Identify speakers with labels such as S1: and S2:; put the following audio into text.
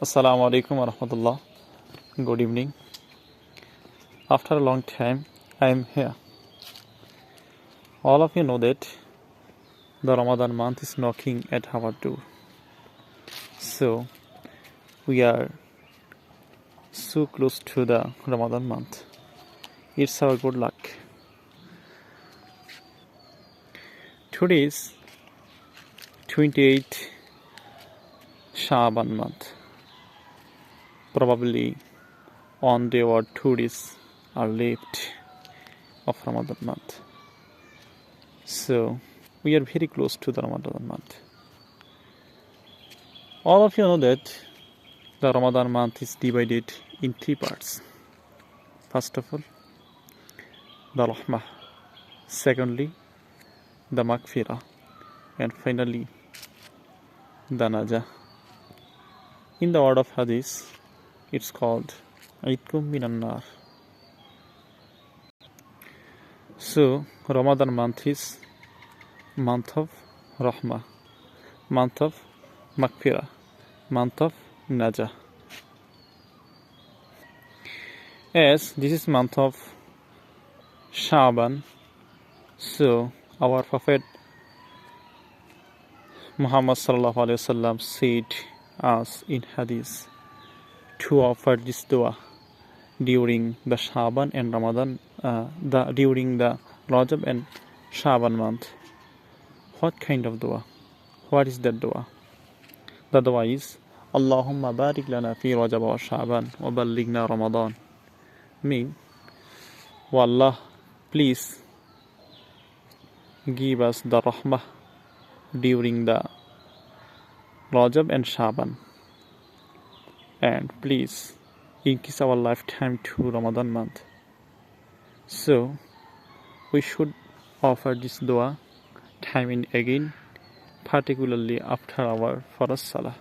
S1: Assalamu alaikum wa rahmatullah. Good evening. After a long time, I am here. All of you know that the Ramadan month is knocking at our door. So, we are so close to the Ramadan month. It's our good luck. Today is 28 Sha'ban month. Probably one day or 2 days are left of Ramadan month. So we are very close to the Ramadan month. All of you know that the Ramadan month is divided in 3 parts. First of all, the Rahmah. Secondly, the Maghfirah. And finally, the Najah. In the word of Hadith, it's called Aidkum Minan Nar. So, Ramadan month is month of Rahmah, month of Maghfirah, month of Najah. As this is month of Sha'ban, so our Prophet Muhammad sallallahu alaihi wasallam said us in Hadith to offer this dua during the Sha'ban and Ramadan, during the Rajab and Sha'ban month. What kind of dua? What is that dua? The dua is Allahumma barik lana fi Rajab wa Sha'ban wa ballighna Ramadan. Mean, O Allah, please give us the rahmah during the Rajab and Sha'ban, and please increase our lifetime to Ramadan month. So we should offer this dua time and again, particularly after our Farz Salah.